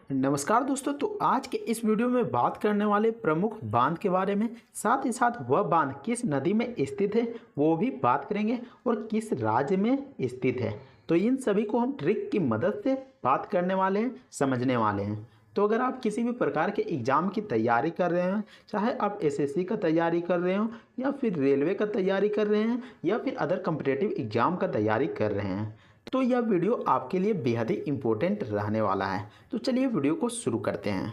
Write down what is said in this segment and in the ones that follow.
नमस्कार दोस्तों। तो आज के इस वीडियो में बात करने वाले प्रमुख बांध के बारे में, साथ ही साथ वह बांध किस नदी में स्थित है वो भी बात करेंगे और किस राज्य में स्थित है। तो इन सभी को हम ट्रिक की मदद से बात करने वाले हैं, समझने वाले हैं। तो अगर आप किसी भी प्रकार के एग्ज़ाम की तैयारी कर रहे हैं, चाहे आप एसएससी का तैयारी कर रहे हो या फिर रेलवे का तैयारी कर रहे हैं या फिर अदर कम्पिटिटिव एग्ज़ाम का तैयारी कर रहे हैं, तो यह वीडियो आपके लिए बेहद ही इम्पोर्टेंट रहने वाला है। तो चलिए वीडियो को शुरू करते हैं।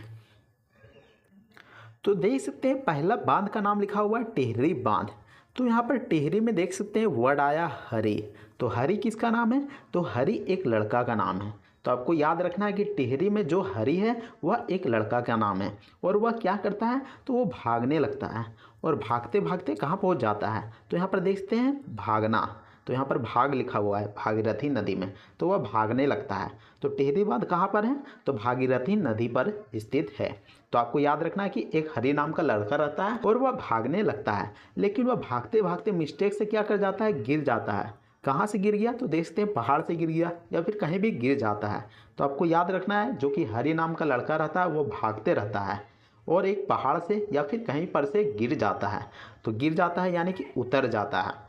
तो देख सकते हैं पहला बांध का नाम लिखा हुआ है टिहरी बांध। तो यहाँ पर टिहरी में देख सकते हैं वर्ड आया हरि। तो हरि किसका नाम है? तो हरि एक लड़का का नाम है। तो आपको याद रखना है कि टिहरी में जो हरि है वह एक लड़का का नाम है और वह क्या करता है, तो वो भागने लगता है और भागते भागते कहाँ पहुँच जाता है, तो यहाँ पर देखते हैं भागना। तो यहाँ पर भाग लिखा हुआ है भागीरथी नदी में, तो वह भागने लगता है। तो टिहरी बांध कहाँ पर है? तो भागीरथी नदी पर स्थित है। तो आपको याद रखना है कि एक हरि नाम का लड़का रहता है और वह भागने लगता है, लेकिन वह भागते भागते मिस्टेक से क्या कर जाता है, गिर जाता है। कहाँ से गिर गया? तो देखते हैं पहाड़ से गिर गया या फिर कहीं भी गिर जाता है। तो आपको याद रखना है जो कि हरि नाम का लड़का रहता है वो भागते रहता है और एक पहाड़ से या फिर कहीं पर से गिर जाता है। तो गिर जाता है यानी कि उतर जाता है।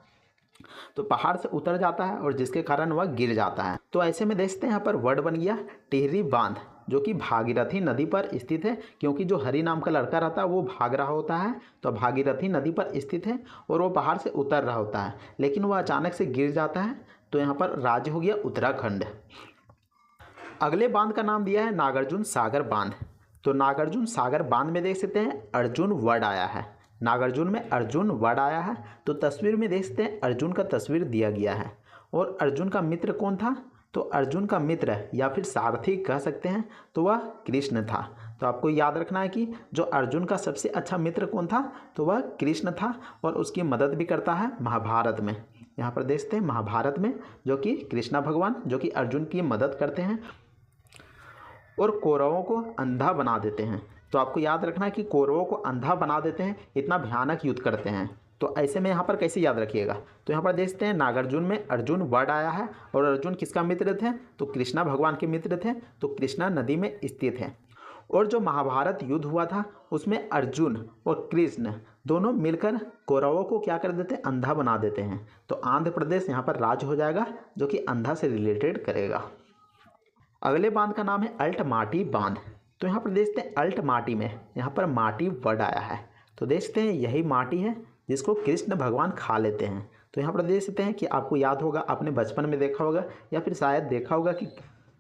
तो पहाड़ से उतर जाता है और जिसके कारण वह गिर जाता है। तो ऐसे में देखते हैं यहाँ पर वर्ड बन गया टिहरी बांध, जो कि भागीरथी नदी पर स्थित है। क्योंकि जो हरि नाम का लड़का रहता है वो भाग रहा होता है, तो भागीरथी नदी पर स्थित है और वो पहाड़ से उतर रहा होता है, लेकिन वह अचानक से गिर जाता है। तो यहाँ पर राज्य हो गया उत्तराखंड। अगले बांध का नाम दिया है नागार्जुन सागर बांध। तो नागार्जुन सागर बांध में देख सकते हैं अर्जुन वर्ड आया है। नागार्जुन में अर्जुन वर्ड आया है। तो तस्वीर में देख सकते हैं अर्जुन का तस्वीर दिया गया है और अर्जुन का मित्र कौन था? तो अर्जुन का मित्र या फिर सारथी कह सकते हैं, तो वह कृष्ण था। तो आपको याद रखना है कि जो अर्जुन का सबसे अच्छा मित्र कौन था? तो वह कृष्ण था और उसकी मदद भी करता है महाभारत में। यहाँ पर देखते हैं महाभारत में जो कि कृष्णा भगवान जो कि अर्जुन की मदद करते हैं और कौरवों को अंधा बना देते हैं। तो आपको याद रखना है कि कौरवों को अंधा बना देते हैं, इतना भयानक युद्ध करते हैं। तो ऐसे में यहाँ पर कैसे याद रखिएगा? तो यहाँ पर देखते हैं नागार्जुन में अर्जुन वर्ड आया है और अर्जुन किसका मित्र थे? तो कृष्णा भगवान के मित्र थे। तो कृष्णा नदी में स्थित है। और जो महाभारत युद्ध हुआ था उसमें अर्जुन और कृष्ण दोनों मिलकर कौरवों को क्या कर देते हैं? अंधा बना देते हैं। तो आंध्र प्रदेश यहाँ पर राज्य हो जाएगा जो कि अंधा से रिलेटेड करेगा। अगले बांध का नाम है अल्ट माटी बांध। तो यहाँ पर देखते हैं अल्ट माटी में यहाँ पर माटी वर्ड आया है। तो देखते हैं यही माटी है जिसको कृष्ण भगवान खा लेते हैं। तो यहाँ पर देख सकते हैं कि आपको याद होगा, आपने बचपन में देखा होगा या फिर शायद देखा होगा कि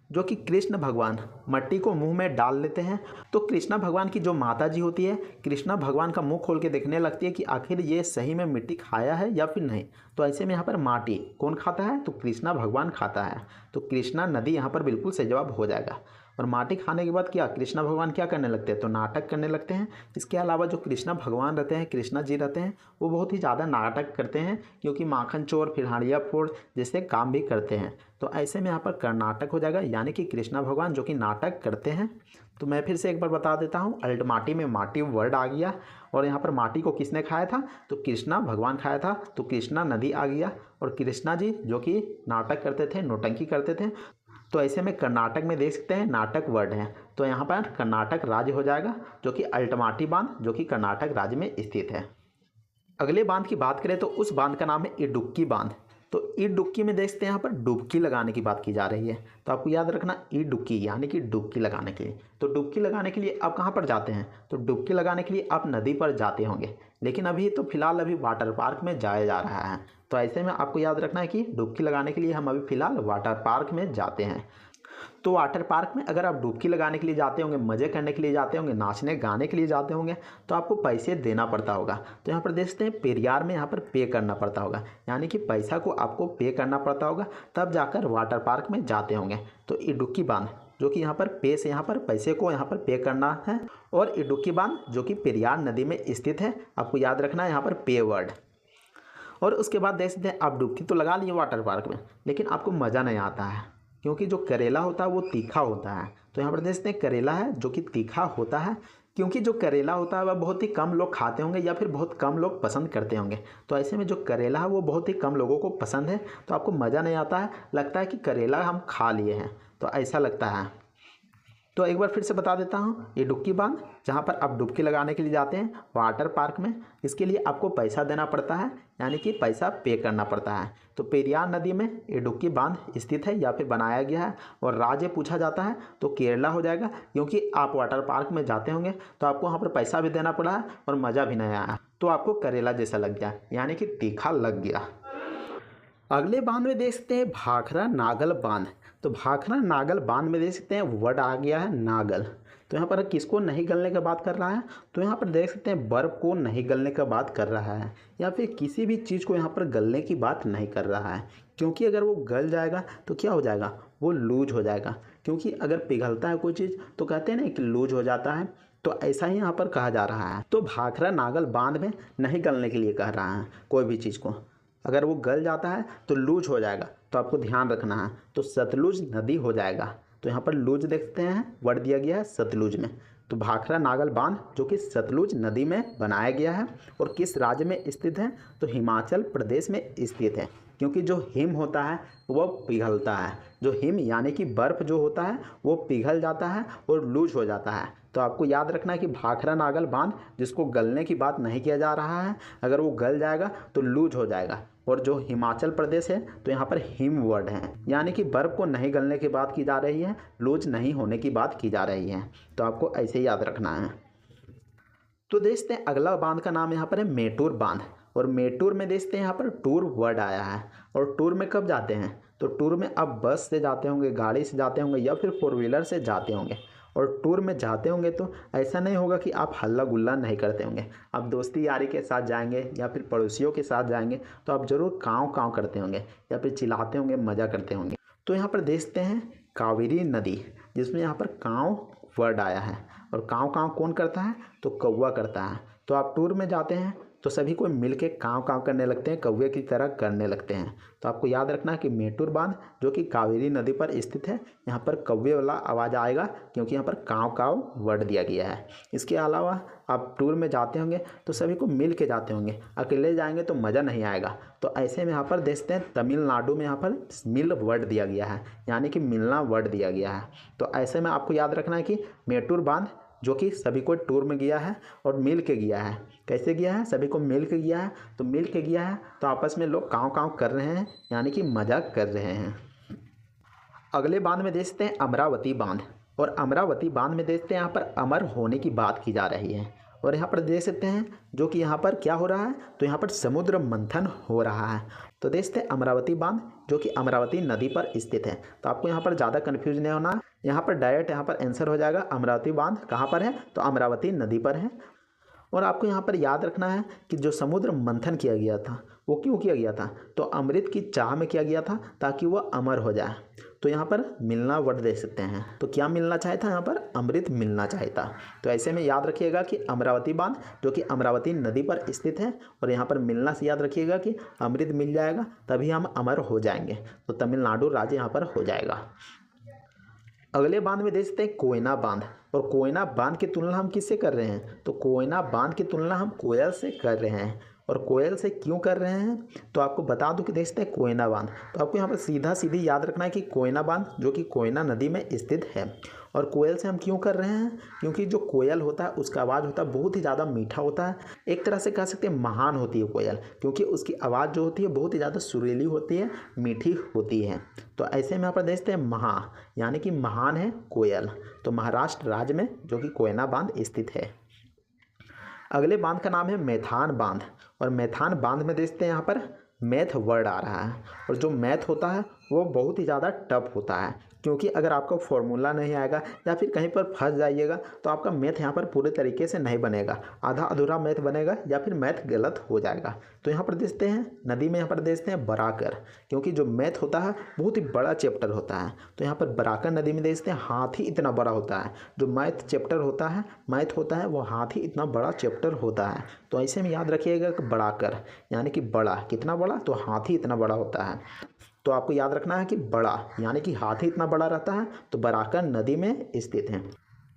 जो कि कृष्ण भगवान मट्टी को मुंह में डाल लेते हैं। तो कृष्णा भगवान की जो माता जी होती है, कृष्णा भगवान का मुंह खोल के देखने लगती है कि आखिर ये सही में मिट्टी खाया है या फिर नहीं। तो ऐसे में यहाँ पर माटी कौन खाता है? तो कृष्णा भगवान खाता है। तो कृष्णा नदी यहाँ पर बिल्कुल सही जवाब हो जाएगा। और माटी खाने के बाद क्या कृष्णा भगवान क्या करने लगते हैं? तो नाटक करने लगते हैं। इसके अलावा जो कृष्णा भगवान रहते हैं, कृष्णा जी रहते हैं, वो बहुत ही ज़्यादा नाटक करते हैं, क्योंकि माखन चोर फिर हाड़िया फोड़ जैसे काम भी करते हैं। तो ऐसे में यहाँ पर कर्नाटक हो जाएगा, यानी कि कृष्णा भगवान जो कि नाटक करते हैं। तो मैं फिर से एक बार बता देता हूँ, अल्ट माटी में माटी वर्ड आ गया और यहाँ पर माटी को किसने खाया था? तो कृष्णा भगवान खाया था। तो कृष्णा नदी आ गया और कृष्णा जी जो कि नाटक करते थे, नौटंकी करते थे। तो ऐसे में कर्नाटक में देख सकते हैं नाटक वर्ड है। तो यहाँ पर कर्नाटक राज्य हो जाएगा जो कि अल्टमाटी बांध जो कि कर्नाटक राज्य में स्थित है। अगले बांध की बात करें तो उस बांध का नाम है इडुक्की बांध। तो इडुक्की में देखते हैं यहाँ पर डुबकी लगाने की बात की जा रही है। तो आपको याद रखना इडुक्की यानी कि डुबकी लगाने के लिए। तो डुबकी लगाने के लिए आप कहाँ पर जाते हैं? तो डुबकी लगाने के लिए आप नदी पर जाते होंगे, लेकिन अभी तो फिलहाल अभी वाटर पार्क में जाया जा रहा है। तो ऐसे में आपको याद रखना है कि डुबकी लगाने के लिए हम अभी फ़िलहाल वाटर पार्क में जाते हैं। तो वाटर पार्क में अगर आप डुबकी लगाने के लिए जाते होंगे, मज़े करने के लिए जाते होंगे, नाचने गाने के लिए जाते होंगे, तो आपको पैसे देना पड़ता होगा। तो यहाँ पर देखते हैं पेरियार में यहाँ पर पे करना पड़ता होगा, यानी कि पैसा को आपको पे करना पड़ता होगा, तब जाकर वाटर पार्क में जाते होंगे। तो इडुक्की बांध जो कि यहाँ पर पे से यहाँ पर पैसे को यहाँ पर पे करना है, और इडुक्की बांध जो कि पेरियार नदी में स्थित है। आपको याद रखना है यहाँ पर पे वर्ड। और उसके बाद देख सकते हैं आप डुबकी तो लगा लिए वाटर पार्क में, लेकिन आपको मज़ा नहीं आता है, क्योंकि जो करेला होता है वो तीखा होता है। तो यहाँ पर देख सकते हैं करेला है जो कि तीखा होता है, क्योंकि जो करेला होता है वह बहुत ही कम लोग खाते होंगे या फिर बहुत कम लोग पसंद करते होंगे। तो ऐसे में जो करेला है वो बहुत ही कम लोगों को पसंद है, तो आपको मज़ा नहीं आता है, लगता है कि करेला हम खा लिए हैं, तो ऐसा लगता है। तो एक बार फिर से बता देता हूँ, ये डुबकी बांध जहाँ पर आप डुबकी लगाने के लिए जाते हैं वाटर पार्क में, इसके लिए आपको पैसा देना पड़ता है, यानी कि पैसा पे करना पड़ता है। तो पेरियार नदी में ये डुबकी बांध स्थित है या फिर बनाया गया है। और राज्य पूछा जाता है तो केरला हो जाएगा, क्योंकि आप वाटर पार्क में जाते होंगे तो आपको वहाँ पर पैसा भी देना पड़ा है और मज़ा भी नहीं आया, तो आपको करेला जैसा लग गया, यानी कि तीखा लग गया। अगले बांध में देख सकते हैं भाखड़ा नागल बांध। तो भाखड़ा नागल बांध में देख सकते हैं वर्ड आ गया है नागल। तो यहाँ पर किसको नहीं गलने का बात कर रहा है, तो यहाँ पर देख सकते हैं बर्फ़ को नहीं गलने का बात कर रहा है, या फिर किसी भी चीज़ को यहाँ पर गलने की बात नहीं कर रहा है, क्योंकि अगर वो गल जाएगा तो क्या हो जाएगा, वो लूज हो जाएगा। क्योंकि अगर पिघलता है कोई चीज़ तो कहते हैं ना कि लूज हो जाता है, तो ऐसा ही यहाँ पर कहा जा रहा है। तो भाखड़ा नागल बांध में नहीं गलने के लिए कह रहा है कोई भी चीज़ को, अगर वो गल जाता है तो लूज हो जाएगा, तो आपको ध्यान रखना है। तो सतलुज नदी हो जाएगा। तो यहाँ पर लूज देखते हैं वर्ड दिया गया है सतलुज में। तो भाखड़ा नागल बांध जो कि सतलुज नदी में बनाया गया है और किस राज्य में स्थित है, तो हिमाचल प्रदेश में स्थित है। क्योंकि जो हिम होता है वो पिघलता है, जो हिम यानी कि बर्फ़ जो होता है वो पिघल जाता है और लूज हो जाता है। तो आपको याद रखना है कि भाखड़ा नागल बांध जिसको गलने की बात नहीं किया जा रहा है, अगर वो गल जाएगा तो लूज हो जाएगा। और जो हिमाचल प्रदेश है तो यहाँ पर हिम वर्ड है, यानी कि बर्फ़ को नहीं गलने की बात की जा रही है, लूज नहीं होने की बात की जा रही है। तो आपको ऐसे याद रखना है। तो देखते हैं अगला बांध का नाम यहाँ पर है मेटूर बांध। और मेटूर में देखते हैं यहाँ पर टूर वर्ड आया है। और टूर में कब जाते हैं, तो टूर में आप बस से जाते होंगे, गाड़ी से जाते होंगे या फिर 4 व्हीलर से जाते होंगे। और टूर में जाते होंगे तो ऐसा नहीं होगा कि आप हल्ला गुल्ला नहीं करते होंगे, आप दोस्ती यारी के साथ जाएंगे या फिर पड़ोसियों के साथ जाएंगे तो आप ज़रूर काँव काँव करते होंगे या फिर चिल्लाते होंगे, मज़ा करते होंगे। तो यहाँ पर देखते हैं कावेरी नदी, जिसमें यहाँ पर काँव वर्ड आया है। और काँव काँव कौन करता है, तो कौवा करता है। तो आप टूर में जाते हैं तो सभी को मिल के काँव काँव करने लगते हैं, कौवे की तरह करने लगते हैं। तो आपको याद रखना है कि मेटूर बांध जो कि कावेरी नदी पर स्थित है, यहाँ पर कौवे वाला आवाज़ आएगा, क्योंकि यहाँ पर काँव काँव वर्ड दिया गया है। इसके अलावा आप टूर में जाते होंगे तो सभी को मिल के जाते होंगे, अकेले जाएंगे तो मज़ा नहीं आएगा। तो ऐसे में यहाँ पर देखते हैं तमिलनाडु में यहाँ पर मिल वर्ड दिया गया है, यानी कि मिलना वर्ड दिया गया है। तो ऐसे में आपको याद रखना है कि मेटूर बांध जो कि सभी को टूर में गया है और मिल के गया है। कैसे गया है, सभी को मिल के गया है। तो मिल के गया है तो आपस में लोग काँव काँव कर रहे हैं, यानी कि मजाक कर रहे हैं। अगले बांध में देखते हैं अमरावती बांध। और अमरावती बांध में देखते हैं यहाँ पर अमर होने की बात की जा रही है। और यहाँ पर देख सकते हैं जो कि यहाँ पर क्या हो रहा है, तो यहाँ पर समुद्र मंथन हो रहा है। तो देखते हैं अमरावती बांध जो कि अमरावती नदी पर स्थित है। तो आपको यहाँ पर ज़्यादा कन्फ्यूज नहीं होना, यहाँ पर डायरेक्ट यहाँ पर आंसर हो जाएगा। अमरावती बांध कहाँ पर है, तो अमरावती नदी पर है। और आपको यहाँ पर याद रखना है कि जो समुद्र मंथन किया गया था वो क्यों किया गया था, तो अमृत की चाह में किया गया था ताकि वह अमर हो जाए। तो यहाँ पर मिलना वर्ड देख सकते हैं, तो क्या मिलना चाहे था, यहाँ पर अमृत मिलना चाहे था। तो ऐसे में याद रखिएगा कि अमरावती बांध जो कि अमरावती नदी पर स्थित है, और यहाँ पर मिलना से याद रखिएगा कि अमृत मिल जाएगा तभी हम अमर हो जाएंगे। तो तमिलनाडु राज्य यहाँ पर हो जाएगा। अगले बांध में देखते हैं कोयना बांध। और कोयना बांध की तुलना हम किससे कर रहे हैं, तो कोयना बांध की तुलना हम कोयल से कर रहे हैं। और कोयल से क्यों कर रहे हैं, तो आपको बता दूं कि देखते हैं कोयना बांध। तो आपको यहाँ पर सीधा सीधी याद रखना है कि कोयना बांध जो कि कोयना नदी में स्थित है। और कोयल से हम क्यों कर रहे हैं, क्योंकि जो कोयल होता है उसका आवाज़ होता है बहुत ही ज़्यादा मीठा होता है। एक तरह से कह सकते हैं महान होती है कोयल, क्योंकि उसकी आवाज़ जो होती है बहुत ही ज़्यादा सुरीली होती है, मीठी होती है। तो ऐसे में यहाँ पर देखते हैं महा यानी कि महान है कोयल। तो महाराष्ट्र राज्य में जो कि कोयना बांध स्थित है। अगले बांध का नाम है मैथान बांध। और मैथान बांध में देखते हैं यहाँ पर मैथ वर्ड आ रहा है। और जो मैथ होता है वो बहुत ही ज़्यादा टफ होता है, क्योंकि अगर आपका फॉर्मूला नहीं आएगा या फिर कहीं पर फंस जाइएगा तो आपका मैथ यहाँ पर पूरे तरीके से नहीं बनेगा, आधा अधूरा मैथ बनेगा या फिर मैथ गलत हो जाएगा। तो यहाँ पर देखते हैं नदी में यहाँ पर देखते हैं बराकर, क्योंकि जो मैथ होता है बहुत ही बड़ा चैप्टर होता है। तो यहाँ पर बराकर नदी में देखते हैं हाथी इतना बड़ा होता है। जो मैथ चैप्टर होता है, मैथ होता है वो हाथी इतना बड़ा चैप्टर होता है। तो ऐसे में याद रखिएगा कि बराकर यानी कि बड़ा, कितना बड़ा, तो हाथी इतना बड़ा होता है। तो आपको याद रखना है कि बड़ा यानी कि हाथी इतना बड़ा रहता है। तो बराकर नदी में स्थित है।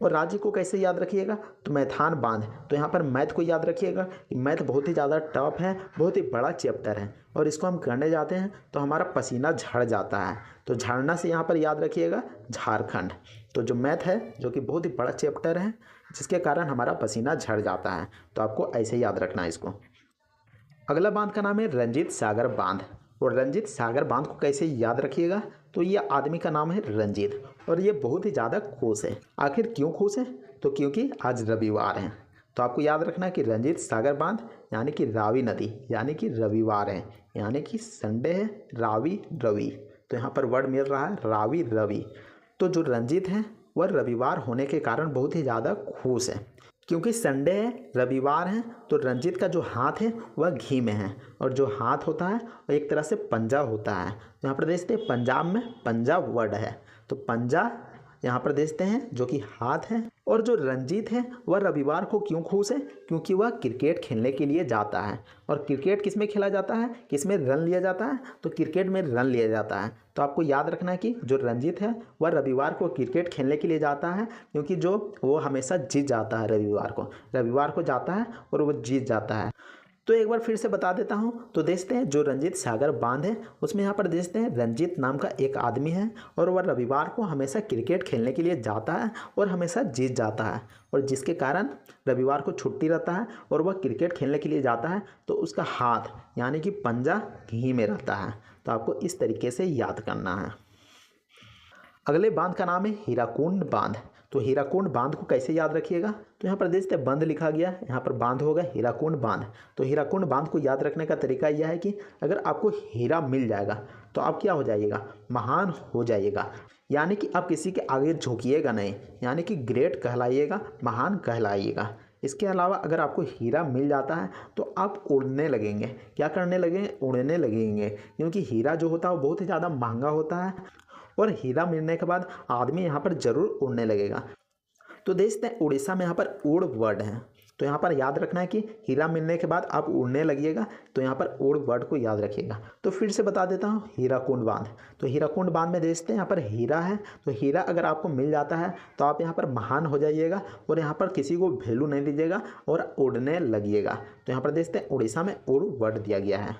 और राज्य को कैसे याद रखिएगा, तो मैथान बांध। तो यहाँ पर मैथ को याद रखिएगा कि मैथ बहुत ही ज़्यादा टफ है, बहुत ही बड़ा चैप्टर है और इसको हम करने जाते हैं तो हमारा पसीना झड़ जाता है। तो झड़ना से यहाँ पर याद रखिएगा झारखंड। तो जो मैथ है जो कि बहुत ही बड़ा चैप्टर है जिसके कारण हमारा पसीना झड़ जाता है, तो आपको ऐसे याद रखना है इसको। अगला बांध का नाम है रंजीत सागर बांध। और रंजीत सागर बांध को कैसे याद रखिएगा, तो ये आदमी का नाम है रंजीत और ये बहुत ही ज़्यादा खुश है। आखिर क्यों खुश है, तो क्योंकि आज रविवार है। तो आपको याद रखना है कि रंजीत सागर बांध यानी कि रावी नदी यानी कि रविवार है, यानी कि संडे है, रावी रवि। तो यहाँ पर वर्ड मिल रहा है रावी रवि। तो जो रंजीत है वह रविवार होने के कारण बहुत ही ज़्यादा खुश है, क्योंकि संडे है, रविवार है। तो रंजीत का जो हाथ है वह घी में है और जो हाथ होता है वह एक तरह से पंजा होता है। यहाँ पर देखते हैं पंजाब में पंजा वर्ड है, तो पंजा यहाँ पर देखते हैं जो कि हाथ है। और जो रंजीत है वह रविवार को क्यों खुश है, क्योंकि वह क्रिकेट खेलने के लिए जाता है। और क्रिकेट किस में खेला जाता है, किस में रन लिया जाता है, तो क्रिकेट में रन लिया जाता है। तो आपको याद रखना है कि जो रंजीत है वह रविवार को क्रिकेट खेलने के लिए जाता है, क्योंकि जो वो हमेशा जीत जाता है रविवार को जाता है और वो जीत जाता है। तो एक बार फिर से बता देता हूँ। तो देखते हैं जो रंजीत सागर बांध है उसमें यहाँ पर देखते हैं रंजीत नाम का एक आदमी है और वह रविवार को हमेशा क्रिकेट खेलने के लिए जाता है और हमेशा जीत जाता है, और जिसके कारण रविवार को छुट्टी रहता है और वह क्रिकेट खेलने के लिए जाता है तो उसका हाथ यानी कि पंजा घी में रहता है। तो आपको इस तरीके से याद करना है। अगले बांध का नाम है हीराकुंड बांध। तो हीराकुंड बांध को कैसे याद रखिएगा, तो यहाँ पर देखते हैं बंद लिखा गया, यहाँ पर बांध होगा हीराकुंड बांध। तो हीराकुंड बांध को याद रखने का तरीका यह है कि अगर आपको हीरा मिल जाएगा तो आप क्या हो जाइएगा, महान हो जाइएगा। यानी कि आप किसी के आगे झुकिएगा नहीं, यानी कि ग्रेट कहलाइएगा, महान कहलाइएगा। इसके अलावा अगर आपको हीरा मिल जाता है तो आप उड़ने लगेंगे। क्या करने लगेंगे, उड़ने लगेंगे, क्योंकि हीरा जो होता है वो बहुत ही ज़्यादा महंगा होता है और हीरा मिलने के बाद आदमी यहाँ पर जरूर उड़ने लगेगा। तो देखते हैं उड़ीसा में यहाँ पर उड़ वर्ड है, तो यहाँ पर याद रखना है कि हीरा मिलने के बाद आप उड़ने लगिएगा, तो यहाँ पर उड़ वर्ड को याद रखिएगा। तो फिर से बता देता हूँ हीराकुंड बांध। तो हीराकुंड बांध में देखते हैं यहाँ पर हीरा है, तो हीरा अगर आपको मिल जाता है तो आप यहाँ पर महान हो जाइएगा और यहाँ पर किसी को वैल्यू नहीं दीजिएगा और उड़ने लगिएगा। तो यहाँ पर देखते हैं उड़ीसा में उड़ वर्ड दिया गया है।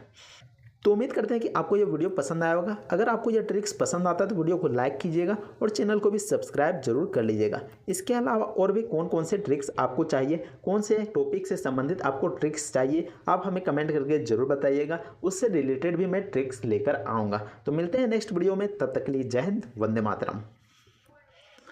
तो उम्मीद करते हैं कि आपको ये वीडियो पसंद आया होगा। अगर आपको ये ट्रिक्स पसंद आता है तो वीडियो को लाइक कीजिएगा और चैनल को भी सब्सक्राइब जरूर कर लीजिएगा। इसके अलावा और भी कौन कौन से ट्रिक्स आपको चाहिए, कौन से टॉपिक से संबंधित आपको ट्रिक्स चाहिए, आप हमें कमेंट करके जरूर बताइएगा। उससे रिलेटेड भी मैं ट्रिक्स लेकर आऊँगा। तो मिलते हैं नेक्स्ट वीडियो में, तब तक के लिए जय हिंद, वंदे मातरम।